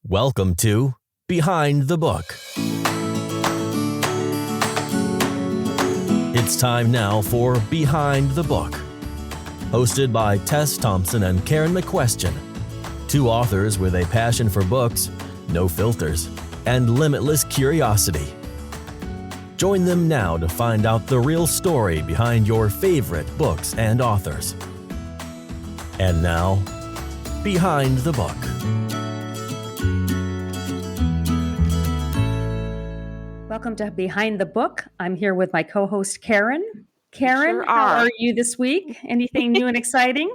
Welcome to Behind the Book. It's time now for Behind the Book, hosted by Tess Thompson and Karen McQuestion, two authors with a passion for books, no filters, and limitless curiosity. Join them now to find out the real story behind your favorite books and authors. And now, Behind the Book. Welcome to Behind the Book. I'm here with my co-host, Karen. Karen, Sure how are you this week? Anything new and exciting?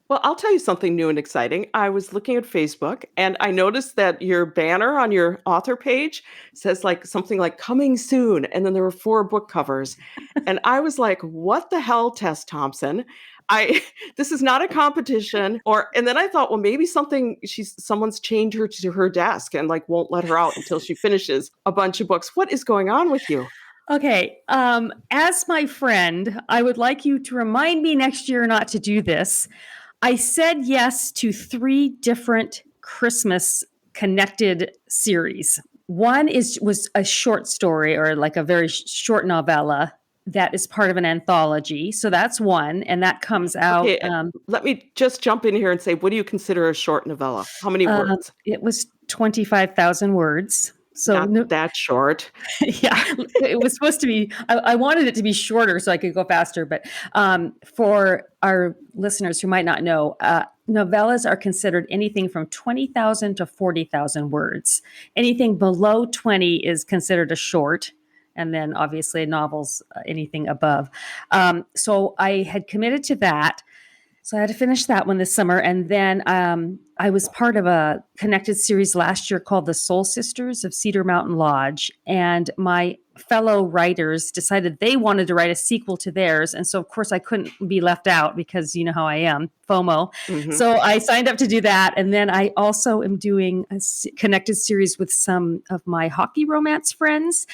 Well, I'll tell you something new and exciting. I was looking at Facebook and I noticed that your banner on your author page says something like coming soon. And then there were 4 book covers. And I was like, what the hell, Tess Thompson? This is not a competition. And then I thought, well, maybe someone's chained her to her desk and won't let her out until she finishes a bunch of books. What is going on with you? Okay. As my friend, I would like you to remind me next year not to do this. I said yes to 3 different Christmas connected series. One was a short story or a very short novella that is part of an anthology. So that's one, and that comes out. Okay, let me just jump in here and say, what do you consider a short novella? How many words? It was 25,000 words. So Not that short. Yeah, it was supposed to be, I wanted it to be shorter so I could go faster. But for our listeners who might not know, novellas are considered anything from 20,000 to 40,000 words. Anything below 20 is considered a short. And then obviously novels, anything above. So I had committed to that. So I had to finish that one this summer. And then I was part of a connected series last year called The Soul Sisters of Cedar Mountain Lodge. And my fellow writers decided they wanted to write a sequel to theirs. And so, of course, I couldn't be left out because you know how I am, FOMO. Mm-hmm. So I signed up to do that. And then I also am doing a connected series with some of my hockey romance friends.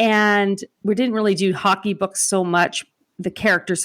And we didn't really do hockey books so much. The characters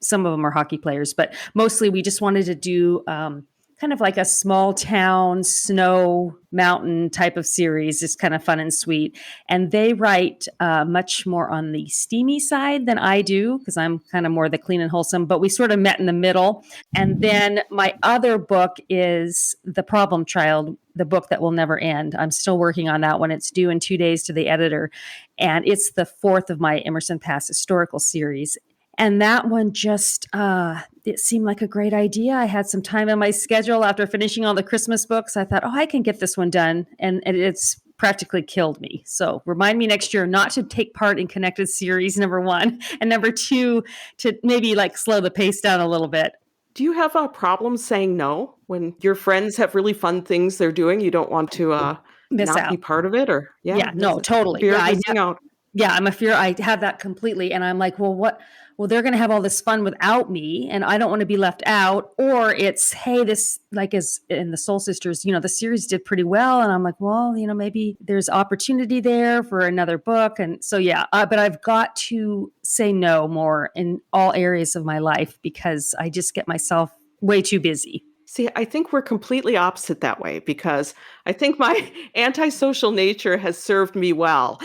some of them are hockey players, but mostly we just wanted to do kind of like a small town, snow, mountain type of series. It's kind of fun and sweet. And they write much more on the steamy side than I do, because I'm kind of more the clean and wholesome, but we sort of met in the middle. And then my other book is The Problem Child, the book that will never end. I'm still working on that one. It's due in 2 days to the editor. And it's the 4th of my Emerson Pass historical series. And that one just, it seemed like a great idea. I had some time in my schedule after finishing all the Christmas books. I thought, I can get this one done. And it's practically killed me. So remind me next year not to take part in connected series, number 1. And number 2, to maybe slow the pace down a little bit. Do you have a problem saying no when your friends have really fun things they're doing? You don't want to miss not out. Be part of it, or no, totally. Fear of missing out. Yeah, I'm a fear. I have that completely. And I'm like, well, what? Well, they're going to have all this fun without me, and I don't want to be left out. Or it's, hey, this, as in the Soul Sisters, the series did pretty well. And I'm like, well, maybe there's opportunity there for another book. And so, yeah, but I've got to say no more in all areas of my life because I just get myself way too busy. See, I think we're completely opposite that way because I think my antisocial nature has served me well.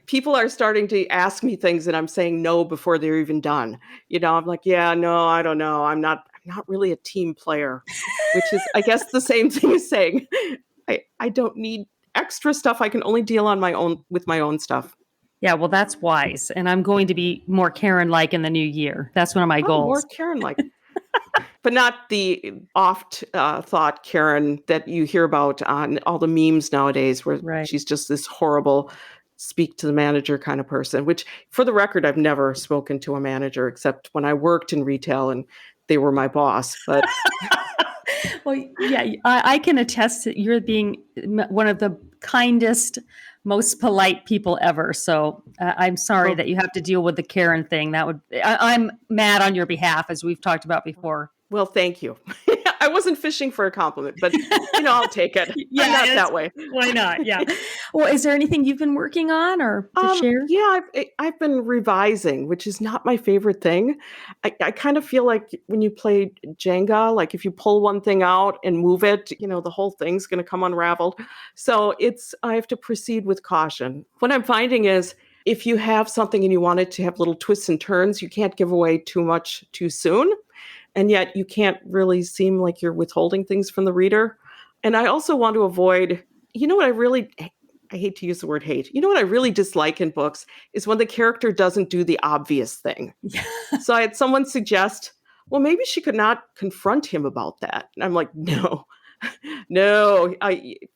People are starting to ask me things and I'm saying no before they're even done. I'm like, yeah, no, I don't know. I'm not really a team player, which is, I guess, the same thing as saying I don't need extra stuff. I can only deal with my own stuff. Yeah, well, that's wise. And I'm going to be more Karen-like in the new year. That's one of my goals. More Karen-like. But not the oft thought Karen that you hear about on all the memes nowadays where She's just this horrible speak to the manager kind of person, which for the record, I've never spoken to a manager except when I worked in retail and they were my boss. But well, yeah, I can attest that you're being one of the kindest, most polite people ever. So I'm sorry that you have to deal with the Karen thing. I'm mad on your behalf, as we've talked about before. Well, thank you. I wasn't fishing for a compliment, but I'll take it. Yeah, I'm not it's- that way. Why not? Yeah. Well, is there anything you've been working on or to share? Yeah, I've been revising, which is not my favorite thing. I kind of feel like when you play Jenga, like if you pull one thing out and move it, the whole thing's going to come unraveled. So I have to proceed with caution. What I'm finding is if you have something and you want it to have little twists and turns, you can't give away too much too soon. And yet you can't really seem like you're withholding things from the reader. And I also want to avoid, what I hate to use the word hate. What I really dislike in books is when the character doesn't do the obvious thing. Yeah. So I had someone suggest, well, maybe she could not confront him about that. And I'm like, no,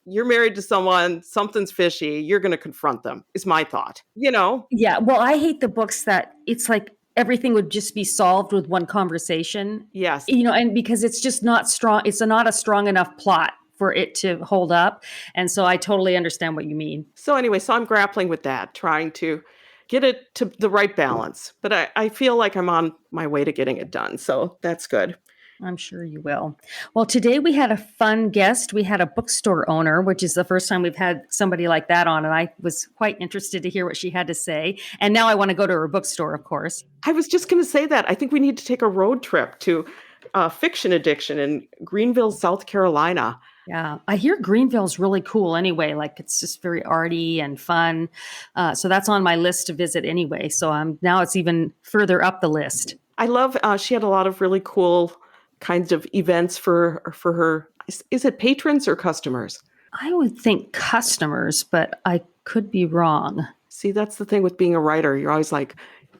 you're married to someone, something's fishy. You're going to confront them is my thought, Yeah. Well, I hate the books that it's like everything would just be solved with one conversation. Yes. And because it's just not strong, it's not a strong enough plot for it to hold up. And so I totally understand what you mean. So anyway, I'm grappling with that, trying to get it to the right balance. But I feel like I'm on my way to getting it done. So that's good. I'm sure you will. Well, today we had a fun guest. We had a bookstore owner, which is the first time we've had somebody like that on. And I was quite interested to hear what she had to say. And now I want to go to her bookstore, of course. I was just going to say that. I think we need to take a road trip to Fiction Addiction in Greenville, South Carolina. Yeah, I hear Greenville's really cool anyway. Like it's just very arty and fun. So that's on my list to visit anyway. So now it's even further up the list. I love, she had a lot of really cool kinds of events for her. Is it patrons or customers? I would think customers, but I could be wrong. See, that's the thing with being a writer. You're always like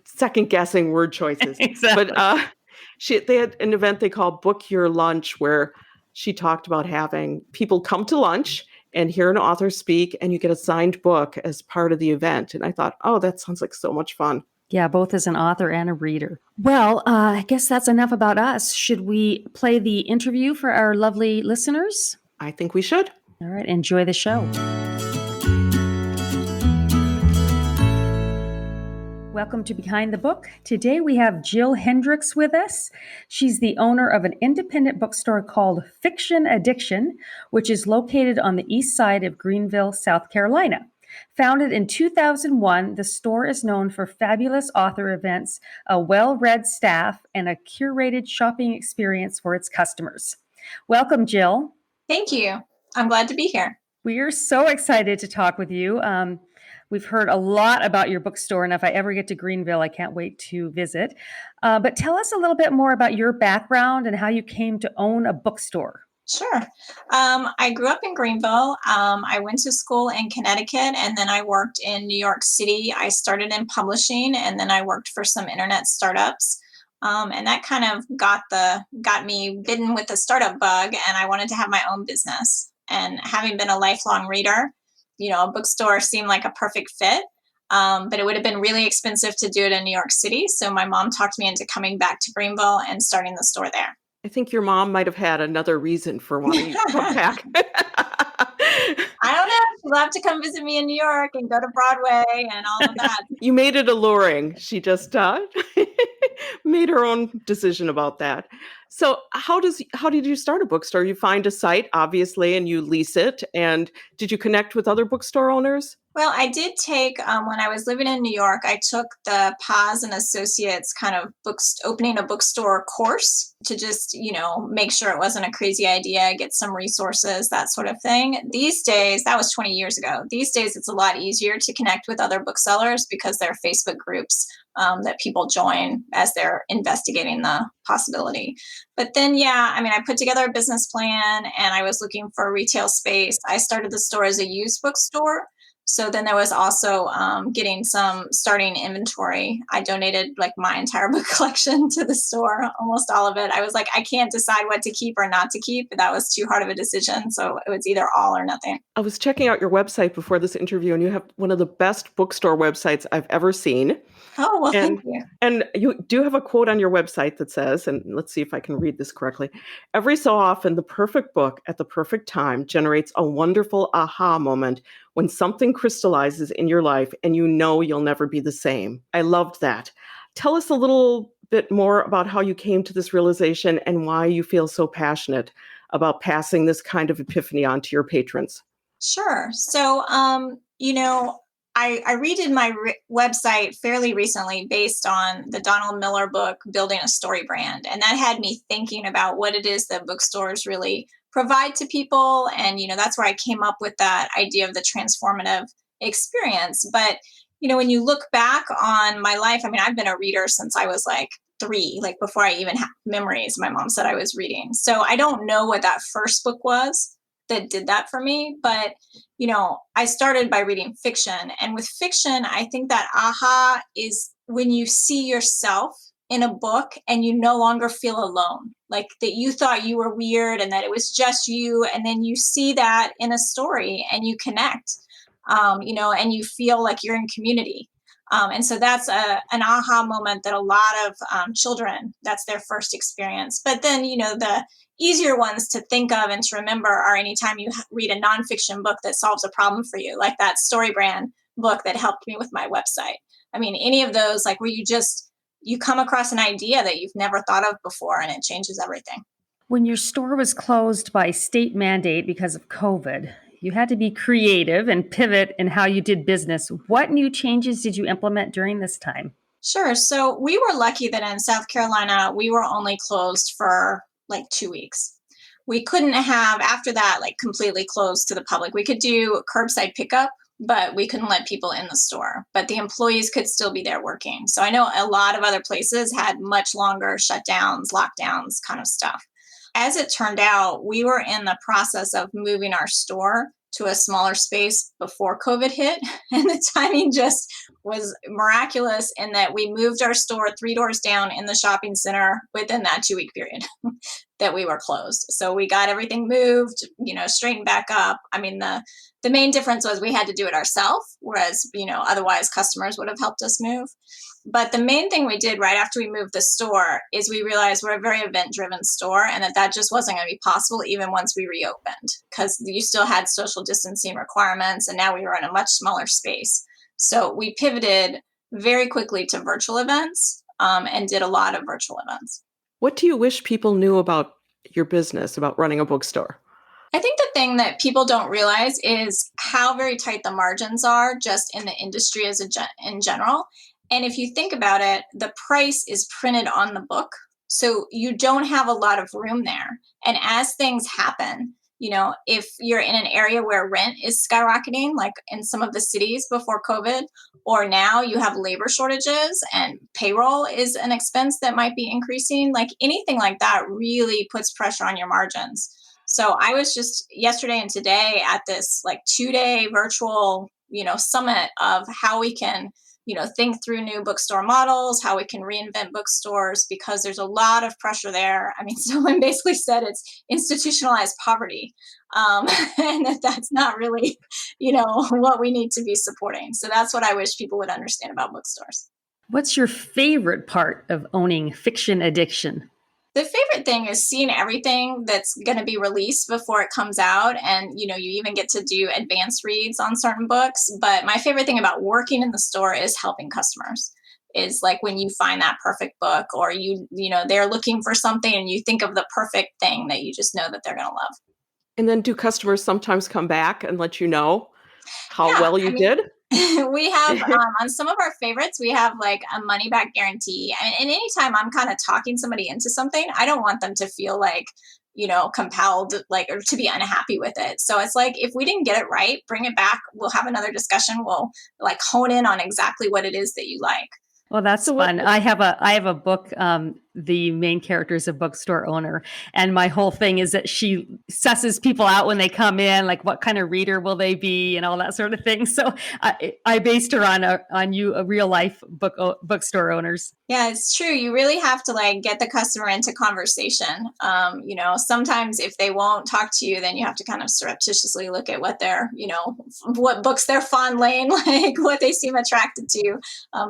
second guessing word choices. Exactly. But they had an event they call Book Your Lunch, where she talked about having people come to lunch and hear an author speak, and you get a signed book as part of the event. And I thought, oh, that sounds like so much fun. Yeah, both as an author and a reader. Well, I guess that's enough about us. Should we play the interview for our lovely listeners? I think we should. All right, enjoy the show. Welcome to Behind the Book. Today we have Jill Hendrix with us. She's the owner of an independent bookstore called Fiction Addiction, which is located on the east side of Greenville, South Carolina. Founded in 2001, the store is known for fabulous author events, a well-read staff, and a curated shopping experience for its customers. Welcome, Jill. Thank you. I'm glad to be here. We are so excited to talk with you. We've heard a lot about your bookstore, and if I ever get to Greenville, I can't wait to visit. But tell us a little bit more about your background and how you came to own a bookstore. Sure. I grew up in Greenville. I went to school in Connecticut, and then I worked in New York City. I started in publishing, and then I worked for some internet startups. And that kind of got me bitten with the startup bug, and I wanted to have my own business. And having been a lifelong reader, a bookstore seemed like a perfect fit, but it would have been really expensive to do it in New York City. So my mom talked me into coming back to Greenville and starting the store there. I think your mom might have had another reason for wanting you to come back. I don't know. She'll have to come visit me in New York and go to Broadway and all of that. You made it alluring. She just made her own decision about that. So how did you start a bookstore? You find a site, obviously, and you lease it. And did you connect with other bookstore owners? Well, I did take, when I was living in New York, I took the Paz and Associates kind of opening a bookstore course to just, make sure it wasn't a crazy idea, get some resources, that sort of thing. These days, that was 20 years ago. These days, it's a lot easier to connect with other booksellers because there are Facebook groups that people join as they're investigating the possibility. But then, I put together a business plan and I was looking for a retail space. I started the store as a used bookstore. So then there was also getting some starting inventory. I donated my entire book collection to the store, almost all of it. I was like, I can't decide what to keep or not to keep. That was too hard of a decision. So it was either all or nothing. I was checking out your website before this interview, and you have one of the best bookstore websites I've ever seen. Oh, well, thank you. And you do have a quote on your website that says, and let's see if I can read this correctly, every so often, the perfect book at the perfect time generates a wonderful aha moment when something crystallizes in your life and you'll never be the same. I loved that. Tell us a little bit more about how you came to this realization and why you feel so passionate about passing this kind of epiphany on to your patrons? Sure. So, I redid my website fairly recently based on the Donald Miller book, Building a Story Brand. And that had me thinking about what it is that bookstores really provide to people. And, that's where I came up with that idea of the transformative experience. But, when you look back on my life, I mean, I've been a reader since I was like 3, like before I even had memories. My mom said I was reading. So I don't know what that first book was that did that for me. But, I started by reading fiction. And with fiction, I think that aha is when you see yourself in a book and you no longer feel alone, like that you thought you were weird and that it was just you. And then you see that in a story and you connect, and you feel like you're in community. And so that's an aha moment that a lot of children, that's their first experience. But then, the easier ones to think of and to remember are anytime you read a nonfiction book that solves a problem for you, like that Story Brand book that helped me with my website. I mean, any of those, like where you come across an idea that you've never thought of before and it changes everything. When your store was closed by state mandate because of COVID, you had to be creative and pivot in how you did business. What new changes did you implement during this time? Sure. So we were lucky that in South Carolina, we were only closed for like 2 weeks. We couldn't have, after that, like completely closed to the public. We could do curbside pickup, but we couldn't let people in the store. But the employees could still be there working. So I know a lot of other places had much longer shutdowns, lockdowns kind of stuff. As it turned out, we were in the process of moving our store to a smaller space before COVID hit. And the timing just was miraculous in that we moved our store 3 doors down in the shopping center within that 2-week period that we were closed. So we got everything moved, straightened back up. I mean, the main difference was we had to do it ourselves, whereas, otherwise customers would have helped us move. But the main thing we did right after we moved the store is we realized we're a very event-driven store and that just wasn't going to be possible even once we reopened because you still had social distancing requirements and now we were in a much smaller space. So we pivoted very quickly to virtual events and did a lot of virtual events. What do you wish people knew about your business, about running a bookstore? I think the thing that people don't realize is how very tight the margins are just in the industry in general. And if you think about it, the price is printed on the book. So you don't have a lot of room there. And as things happen, if you're in an area where rent is skyrocketing, like in some of the cities before COVID, or now you have labor shortages and payroll is an expense that might be increasing, like anything like that really puts pressure on your margins. So I was just yesterday and today at this like 2-day virtual, summit of how we can, think through new bookstore models, how we can reinvent bookstores, because there's a lot of pressure there. I mean, someone basically said it's institutionalized poverty, and that's not really, what we need to be supporting. So that's what I wish people would understand about bookstores. What's your favorite part of owning Fiction Addiction? The favorite thing is seeing everything that's going to be released before it comes out. And, you even get to do advanced reads on certain books. But my favorite thing about working in the store is helping customers. Is like when you find that perfect book or they're looking for something and you think of the perfect thing that you just know that they're going to love. And then do customers sometimes come back and let you know how Yeah, well you did? We have on some of our favorites, we have like a money back guarantee. And anytime I'm kind of talking somebody into something, I don't want them to feel like, compelled, like, or to be unhappy with it. So it's like, if we didn't get it right, bring it back. We'll have another discussion. We'll like hone in on exactly what it is that you like. Well, that's fun. I have a book. The main character is a bookstore owner, and my whole thing is that she susses people out when they come in, like what kind of reader will they be, and all that sort of thing. So I based her on you, a real life bookstore owners. Yeah, it's true. You really have to like get the customer into conversation. Sometimes if they won't talk to you, then you have to kind of surreptitiously look at what they're, what books they're fondling, like what they seem attracted to,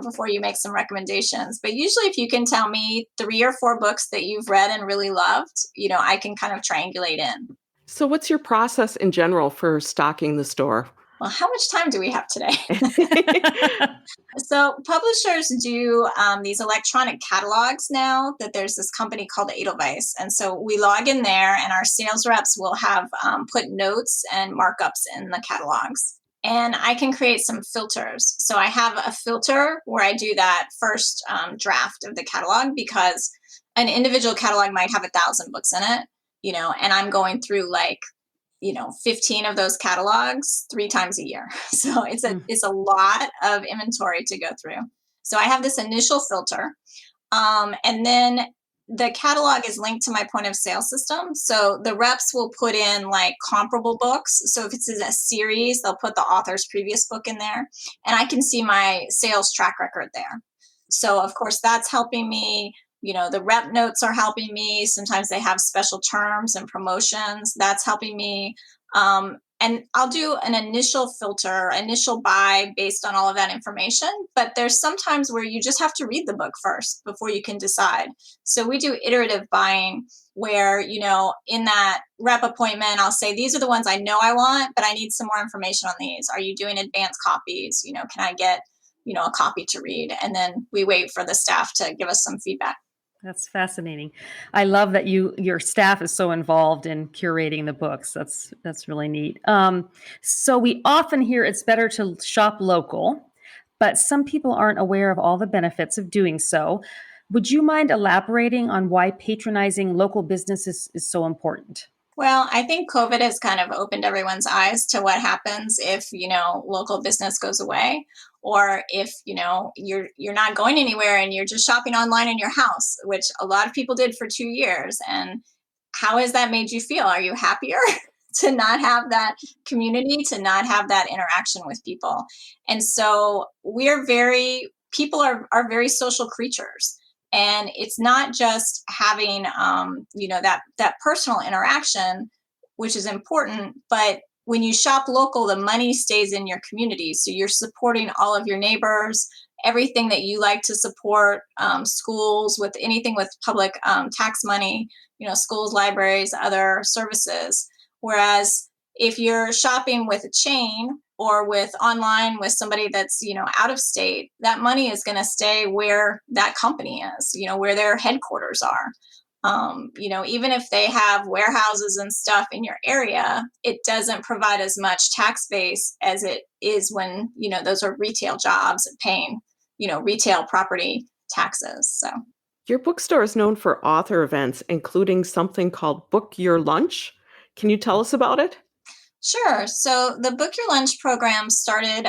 before you make some recommendations. But usually if you can tell me 3 or 4 books that you've read and really loved, I can kind of triangulate in. So what's your process in general for stocking the store? Well, how much time do we have today? So publishers do these electronic catalogs now that there's this company called Edelweiss. And so we log in there and our sales reps will have put notes and markups in the catalogs. And I can create some filters. So I have a filter where I do that first draft of the catalog because an individual catalog might have 1,000 books in it, and I'm going through 15 of those catalogs 3 times a year. So it's a lot of inventory to go through. So I have this initial filter. And then the catalog is linked to my point of sale system. So the reps will put in comparable books. So if it's a series, they'll put the author's previous book in there. And I can see my sales track record there. So of course that's helping me. The rep notes are helping me. Sometimes they have special terms and promotions. That's helping me. And I'll do an initial filter, initial buy based on all of that information. But there's sometimes where you just have to read the book first before you can decide. So we do iterative buying where, in that rep appointment, I'll say, these are the ones I know I want, but I need some more information on these. Are you doing advanced copies? Can I get, a copy to read? And then we wait for the staff to give us some feedback. That's fascinating. I love that your staff is so involved in curating the books. That's really neat. So we often hear it's better to shop local, but some people aren't aware of all the benefits of doing so. Would you mind elaborating on why patronizing local businesses is so important? Well, I think COVID has kind of opened everyone's eyes to what happens if, local business goes away, or if, you're not going anywhere and you're just shopping online in your house, which a lot of people did for 2 years. And how has that made you feel? Are you happier to not have that community, to not have that interaction with people? And so people are very social creatures. And it's not just having, that personal interaction, which is important, but when you shop local, the money stays in your community. So you're supporting all of your neighbors, everything that you like to support, schools, with anything with public tax money, schools, libraries, other services. Whereas if you're shopping with a chain or with online with somebody that's, out of state, that money is going to stay where that company is, where their headquarters are. Even if they have warehouses and stuff in your area, it doesn't provide as much tax base as it is when, those are retail jobs paying, retail property taxes. So Your bookstore is known for author events, including something called Book Your Lunch. Can you tell us about it? Sure. So the Book Your Lunch program started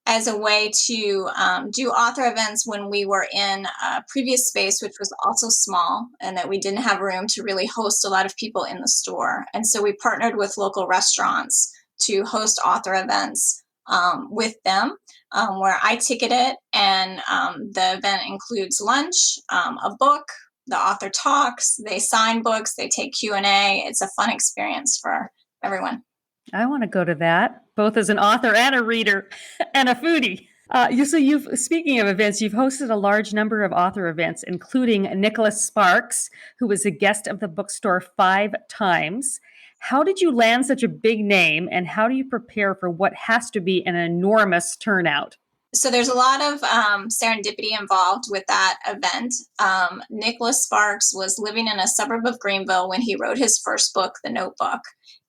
as a way to do author events when we were in a previous space, which was also small, and that we didn't have room to really host a lot of people in the store. And so we partnered with local restaurants to host author events with them, where I ticket it, and the event includes lunch, a book, the author talks, they sign books, they take Q&A. It's a fun experience for everyone. I want to go to that, both as an author and a reader and a foodie. Speaking of events, you've hosted a large number of author events, including Nicholas Sparks, who was a guest of the bookstore 5 times. How did you land such a big name, and how do you prepare for what has to be an enormous turnout? So there's a lot of serendipity involved with that event. Nicholas Sparks was living in a suburb of Greenville when he wrote his first book, The Notebook.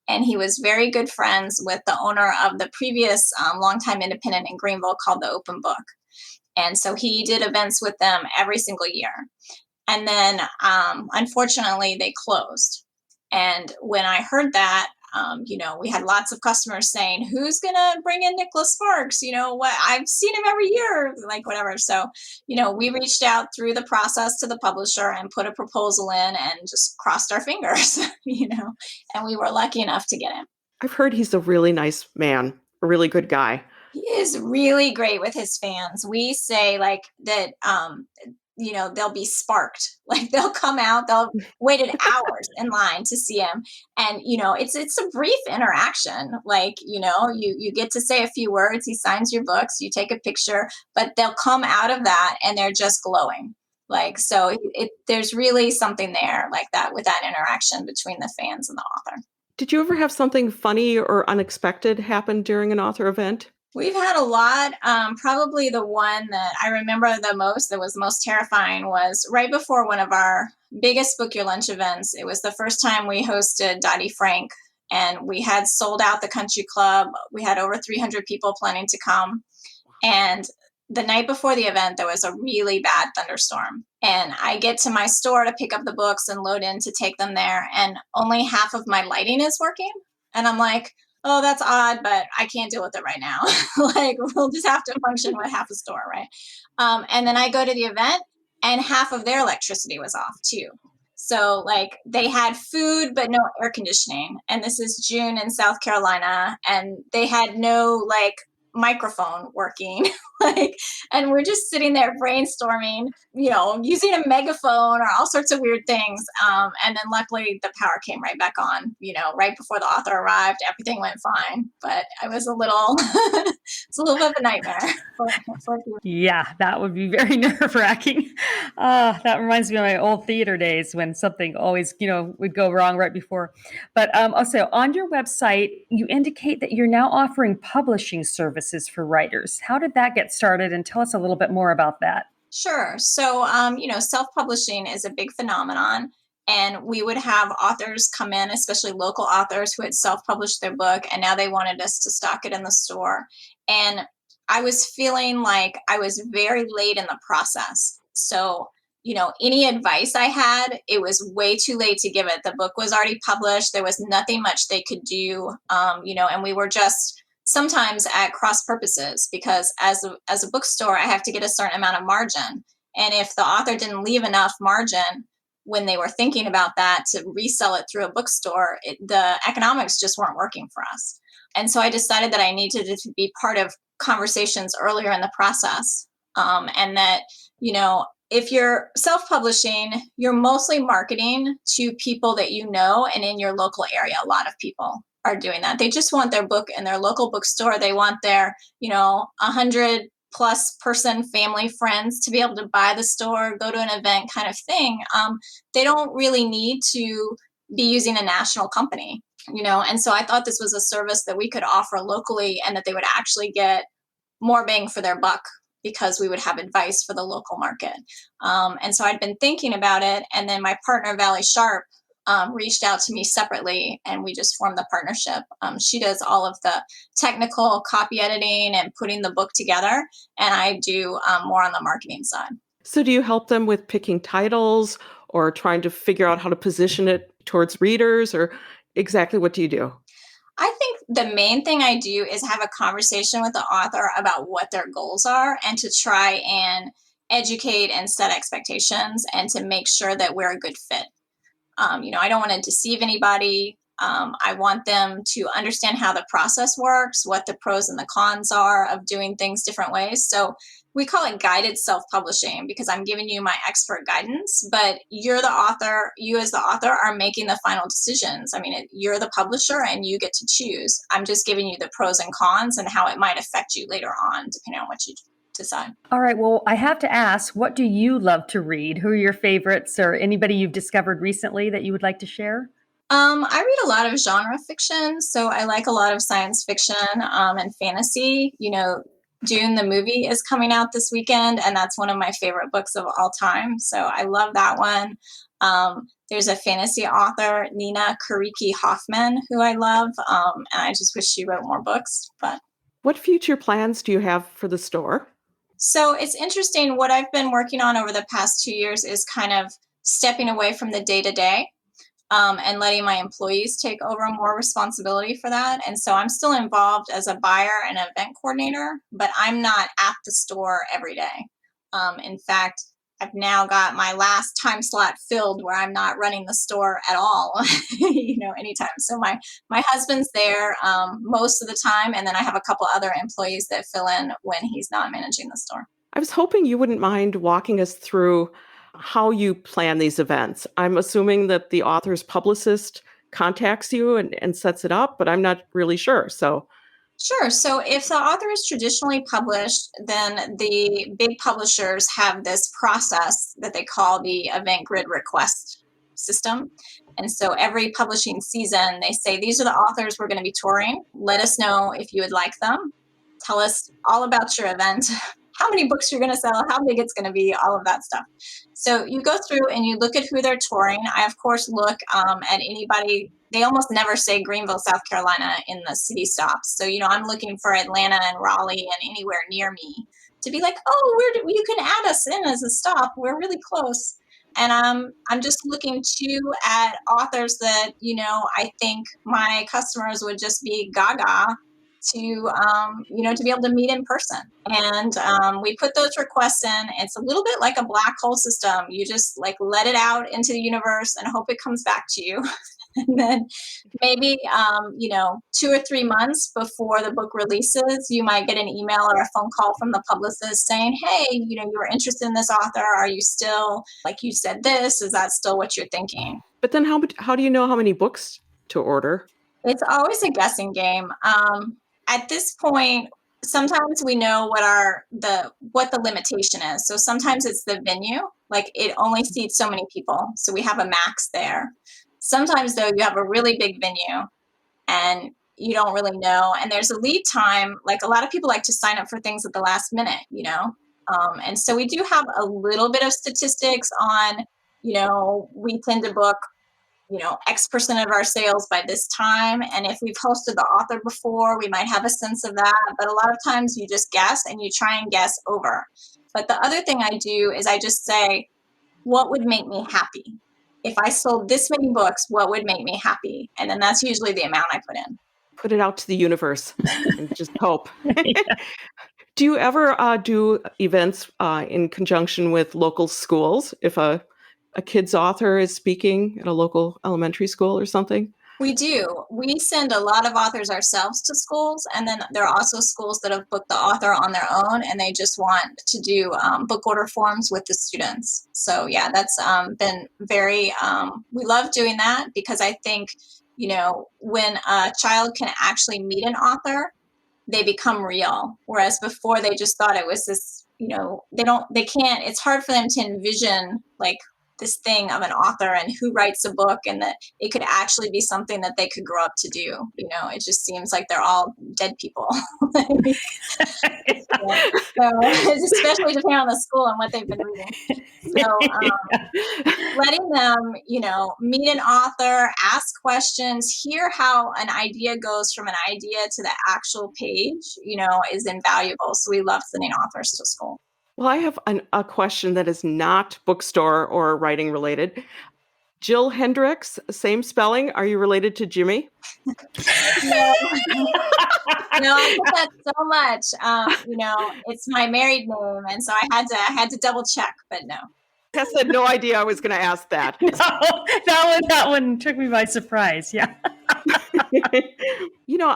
And he was very good friends with the owner of the previous longtime independent in Greenville called The Open Book. And so he did events with them every single year. And then, unfortunately, they closed. And when I heard that, we had lots of customers saying, who's going to bring in Nicholas Sparks? What, I've seen him every year, whatever. So, we reached out through the process to the publisher and put a proposal in and just crossed our fingers, and we were lucky enough to get him. I've heard he's a really nice man, a really good guy. He is really great with his fans. We say that, they'll be sparked. They'll come out, they'll waited hours in line to see him. And, it's a brief interaction. You get to say a few words, he signs your books, you take a picture, but they'll come out of that and they're just glowing. There's really something there like that with that interaction between the fans and the author. Did you ever have something funny or unexpected happen during an author event? We've had a lot. Probably the one that I remember the most, that was most terrifying, was right before one of our biggest Book Your Lunch events. It was the first time we hosted Dottie Frank, and we had sold out the country club. We had over 300 people planning to come. And the night before the event, there was a really bad thunderstorm. And I get to my store to pick up the books and load in to take them there. And only half of my lighting is working. And I'm like, oh, that's odd, but I can't deal with it right now. Like, we'll just have to function with half a store, right? And then I go to the event, and half of their electricity was off too. So like, they had food, but no air conditioning. And this is June in South Carolina, and they had no like microphone working. Like, and we're just sitting there brainstorming, using a megaphone or all sorts of weird things. And then luckily the power came right back on, right before the author arrived. Everything went fine, but I was a little, it's a little bit of a nightmare. Yeah, that would be very nerve-wracking. That reminds me of my old theater days when something always, would go wrong right before. But also on your website, you indicate that you're now offering publishing services for writers. How did that get started? And tell us a little bit more about that. Sure. So, self-publishing is a big phenomenon. And we would have authors come in, especially local authors who had self-published their book, and now they wanted us to stock it in the store. And I was feeling like I was very late in the process. So, any advice I had, it was way too late to give it. The book was already published. There was nothing much they could do, and we were just sometimes at cross purposes, because as a bookstore, I have to get a certain amount of margin. And if the author didn't leave enough margin when they were thinking about that to resell it through a bookstore, the economics just weren't working for us. And so I decided that I needed to be part of conversations earlier in the process. And that, if you're self-publishing, you're mostly marketing to people that you know and in your local area. A lot of people are doing that. They just want their book in their local bookstore. They want their, 100 plus person family friends to be able to buy the store, go to an event kind of thing. They don't really need to be using a national company, and so I thought this was a service that we could offer locally, and that they would actually get more bang for their buck, because we would have advice for the local market. And so I'd been thinking about it. And then my partner, Valley Sharp, reached out to me separately, and we just formed the partnership. She does all of the technical copy editing and putting the book together, and I do more on the marketing side. So do you help them with picking titles or trying to figure out how to position it towards readers, or exactly what do you do? I think the main thing I do is have a conversation with the author about what their goals are, and to try and educate and set expectations, and to make sure that we're a good fit. I don't want to deceive anybody. I want them to understand how the process works, what the pros and the cons are of doing things different ways. So we call it guided self-publishing, because I'm giving you my expert guidance, but you're the author. You as the author are making the final decisions. I mean, you're the publisher and you get to choose. I'm just giving you the pros and cons and how it might affect you later on, depending on what you decide. All right. Well, I have to ask, what do you love to read? Who are your favorites, or anybody you've discovered recently that you would like to share? I read a lot of genre fiction. So I like a lot of science fiction and fantasy. Dune, the movie, is coming out this weekend, and that's one of my favorite books of all time. So I love that one. There's a fantasy author, Nina Kariki Hoffman, who I love. And I just wish she wrote more books. But What future plans do you have for the store? so it's interesting. What I've been working on over the past 2 years is kind of stepping away from the day-to-day. And letting my employees take over more responsibility for that. And so I'm still involved as a buyer and event coordinator, but I'm not at the store every day. In fact, I've now got my last time slot filled where I'm not running the store at all, anytime. So my husband's there most of the time, and then I have a couple other employees that fill in when he's not managing the store. I was hoping you wouldn't mind walking us through how you plan these events. I'm assuming that the author's publicist contacts you and sets it up, but I'm not really sure. So Sure. So if the author is traditionally published, then the big publishers have this process that they call the event grid request system. And so every publishing season, they say, these are the authors we're going to be touring. Let us know if you would like them. Tell us all about your event, how many books you're going to sell, how big it's going to be, all of that stuff. So you go through and you look at who they're touring. I, of course, look at anybody. They almost never say Greenville, South Carolina in the city stops. So, I'm looking for Atlanta and Raleigh and anywhere near me to be like, oh, you can add us in as a stop. We're really close. And I'm just looking at authors that, I think my customers would just be gaga to, to be able to meet in person. And we put those requests in. It's a little bit like a black hole system. You just let it out into the universe and hope it comes back to you. And then maybe, 2 or 3 months before the book releases, you might get an email or a phone call from the publicist saying, hey, you were interested in this author. Are you still, like you said this? Is that still what you're thinking? But then how do you know how many books to order? It's always a guessing game. At this point, sometimes we know what the limitation is. So sometimes it's the venue, like it only seats so many people. So we have a max there. Sometimes, though, you have a really big venue and you don't really know. And there's a lead time. Like a lot of people like to sign up for things at the last minute, And so we do have a little bit of statistics on, we tend to book, X% of our sales by this time. And if we've hosted the author before, we might have a sense of that. But a lot of times you just guess and you try and guess over. But the other thing I do is I just say, what would make me happy? If I sold this many books, what would make me happy? And then that's usually the amount I put in. Put it out to the universe and just hope. Do you ever do events in conjunction with local schools? If a kid's author is speaking at a local elementary school or something? We do. We send a lot of authors ourselves to schools, and then there are also schools that have booked the author on their own, and they just want to do book order forms with the students. So yeah, that's been very, we love doing that because I think, when a child can actually meet an author, they become real. Whereas before they just thought it was this, it's hard for them to envision this thing of an author and who writes a book and that it could actually be something that they could grow up to do. It just seems like they're all dead people. So especially depending on the school and what they've been reading. So letting them, meet an author, ask questions, hear how an idea goes from an idea to the actual page, is invaluable. So we love sending authors to school. Well, I have a question that is not bookstore or writing related. Jill Hendrix, same spelling. Are you related to Jimmy? No, I get that so much. It's my married name, and so I had to double check, but no. Tess had no idea I was going to ask that. No, that one took me by surprise. Yeah.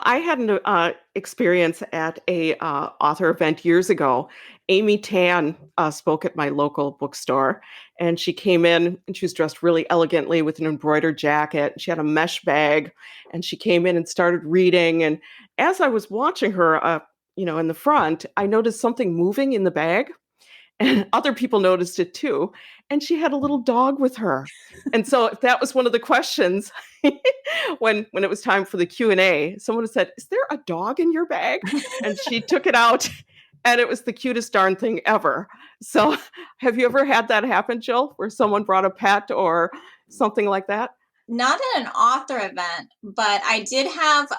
I had an experience at a author event years ago. Amy Tan spoke at my local bookstore, and she came in and she was dressed really elegantly with an embroidered jacket. She had a mesh bag, and she came in and started reading. And as I was watching her, in the front, I noticed something moving in the bag. And other people noticed it too. And she had a little dog with her. And so that was one of the questions when it was time for the Q&A. Someone said, "Is there a dog in your bag?" And she took it out, and it was the cutest darn thing ever. So have you ever had that happen, Jill, where someone brought a pet or something like that? Not at an author event, but I did have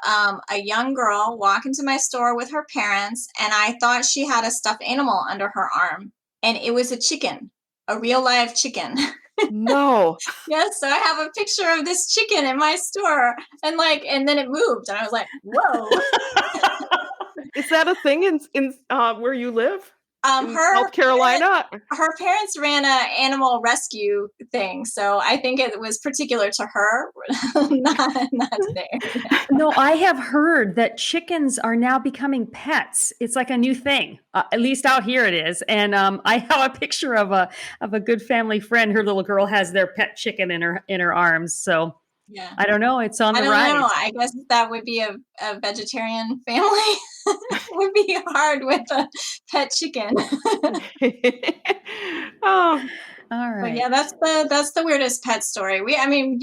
a young girl walk into my store with her parents, and I thought she had a stuffed animal under her arm. And it was a chicken, a real live chicken. No. Yes, so I have a picture of this chicken in my store, and then it moved, and I was like, "Whoa!" Is that a thing in where you live? In South Carolina? Her parents ran an animal rescue thing, so I think it was particular to her, not there. No, I have heard that chickens are now becoming pets. It's like a new thing. At least out here it is. And I have a picture of a good family friend. Her little girl has their pet chicken in her arms. So yeah, I don't know. It's on the rise. I don't know. I guess that would be a vegetarian family. It would be hard with a pet chicken. Oh, All But right. yeah, that's the weirdest pet story. I mean,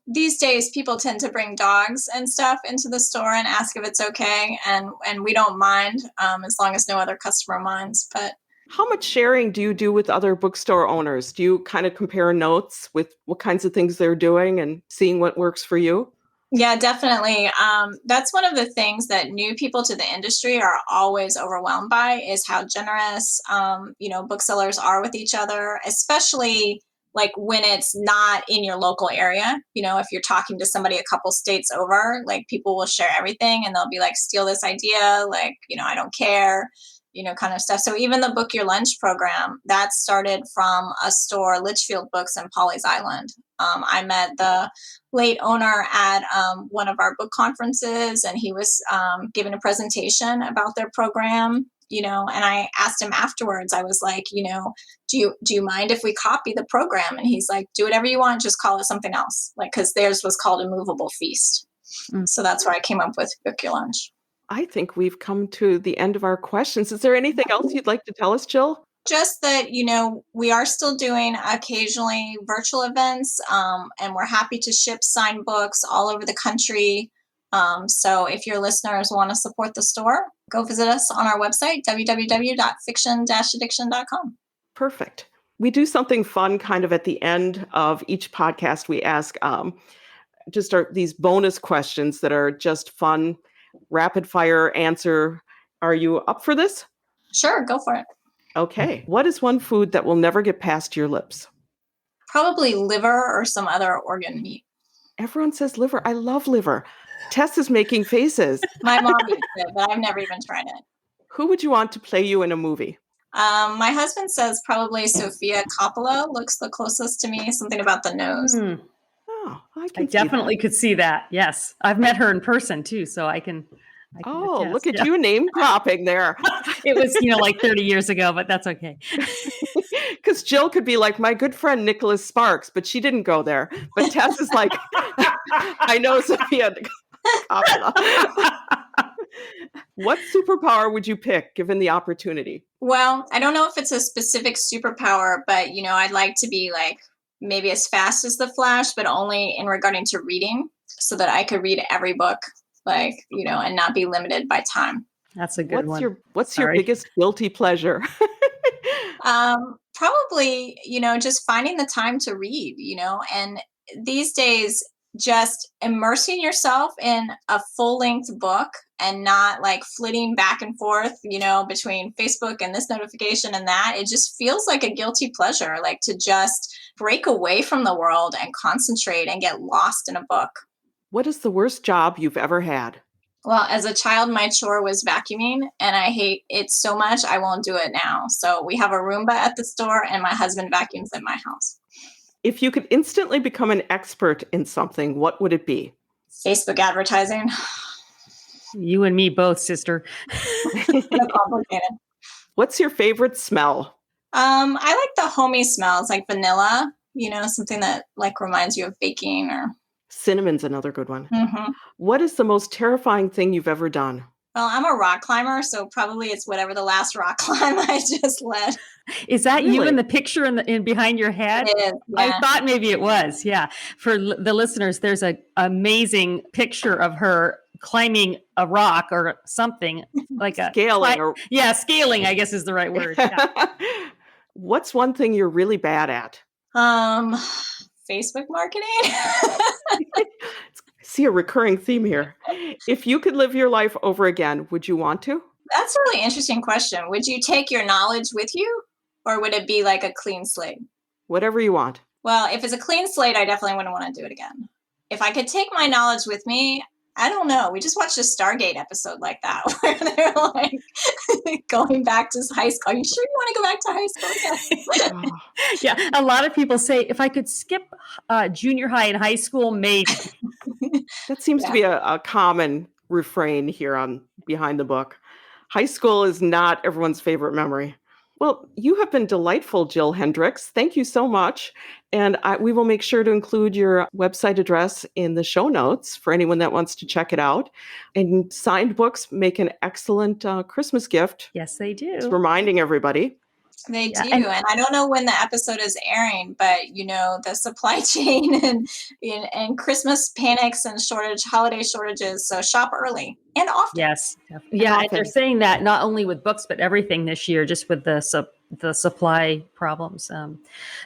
these days people tend to bring dogs and stuff into the store and ask if it's okay, and we don't mind as long as no other customer minds. But How much sharing do you do with other bookstore owners? Do you kind of compare notes with what kinds of things they're doing and seeing what works for you? yeah, definitely. That's one of the things that new people to the industry are always overwhelmed by is how generous, booksellers are with each other, especially like when it's not in your local area. If you're talking to somebody a couple states over, like people will share everything and they'll be like, steal this idea, like, I don't care, kind of stuff. So even the Book Your Lunch program, that started from a store, Litchfield Books in Pawleys Island. I met the late owner at one of our book conferences, and he was giving a presentation about their program, and I asked him afterwards, I was like, do you mind if we copy the program? And he's like, do whatever you want, just call it something else. Like, because theirs was called A Movable Feast. So that's where I came up with Book Your Lunch. I think we've come to the end of our questions. Is there anything else you'd like to tell us, Jill? Just that, we are still doing occasionally virtual events, and we're happy to ship signed books all over the country. So if your listeners want to support the store, go visit us on our website, www.fiction-addiction.com. Perfect. We do something fun kind of at the end of each podcast. We ask these bonus questions that are just fun, rapid fire answer. Are you up for this? Sure, go for it. Okay. What is one food that will never get past your lips? Probably liver or some other organ meat. Everyone says liver. I love liver. Tess is making faces. My mom eats it, but I've never even tried it. Who would you want to play you in a movie? My husband says probably Sofia Coppola looks the closest to me. Something about the nose. Oh, I I definitely could see that. Yes. I've met her in person too, so I can Oh, attest. look at you name dropping there. It was, like 30 years ago, but that's okay. Because Jill could be like my good friend Nicholas Sparks, but she didn't go there. But Tess is like, I know Sophia. What superpower would you pick given the opportunity? Well, I don't know if it's a specific superpower, but I'd like to be like maybe as fast as the Flash, but only in regarding to reading, so that I could read every book, like, and not be limited by time. That's a good one. What's your biggest guilty pleasure? Probably, just finding the time to read, and these days just immersing yourself in a full-length book and not like flitting back and forth, between Facebook and this notification and that. It just feels like a guilty pleasure, like to just break away from the world and concentrate and get lost in a book. What is the worst job you've ever had? Well, as a child, my chore was vacuuming, and I hate it so much I won't do it now. So we have a Roomba at the store, and my husband vacuums at my house. If you could instantly become an expert in something, what would it be? Facebook advertising. You and me both, sister. So complicated. What's your favorite smell? I like the homey smells, like vanilla, something that like reminds you of baking or... Cinnamon's another good one. Mm-hmm. What is the most terrifying thing you've ever done? Well, I'm a rock climber, so probably it's whatever the last rock climb I just led. Is that Really? you in the picture in behind your head? It is, yeah. I thought maybe it was. Yeah. For the listeners, there's an amazing picture of her climbing a rock or something like a Scaling. Scaling, I guess is the right word. Yeah. What's one thing you're really bad at? Facebook marketing. See a recurring theme here. If you could live your life over again, would you want to? That's a really interesting question. Would you take your knowledge with you, or would it be like a clean slate? Whatever you want. Well, if it's a clean slate, I definitely wouldn't want to do it again. If I could take my knowledge with me, I don't know. We just watched a Stargate episode like that where they're like going back to high school. Are you sure you want to go back to high school? Yeah. A lot of people say if I could skip junior high and high school, maybe. That seems to be a common refrain here on Behind the Book. High school is not everyone's favorite memory. Well, you have been delightful, Jill Hendrix. Thank you so much. And we will make sure to include your website address in the show notes for anyone that wants to check it out. And signed books make an excellent Christmas gift. Yes, they do. It's reminding everybody. They Yeah, do. and And I don't know when the episode is airing, but the supply chain and Christmas panics and holiday shortages. So shop early and often. yes, yeah, and they're often. saying that not only with books but everything this year, just with the supply problems.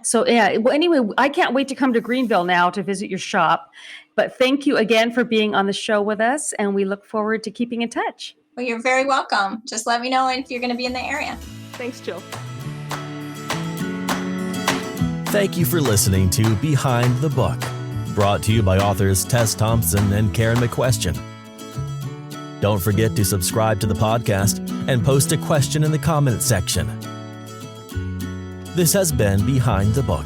So yeah. Well, anyway, I can't wait to come to Greenville now to visit your shop. But thank you again for being on the show with us, and we look forward to keeping in touch. Well, you're very welcome. Just let me know if you're going to be in the area. Thanks, Jill. Thank you for listening to Behind the Book, brought to you by authors Tess Thompson and Karen McQuestion. Don't forget to subscribe to the podcast and post a question in the comment section. This has been Behind the Book.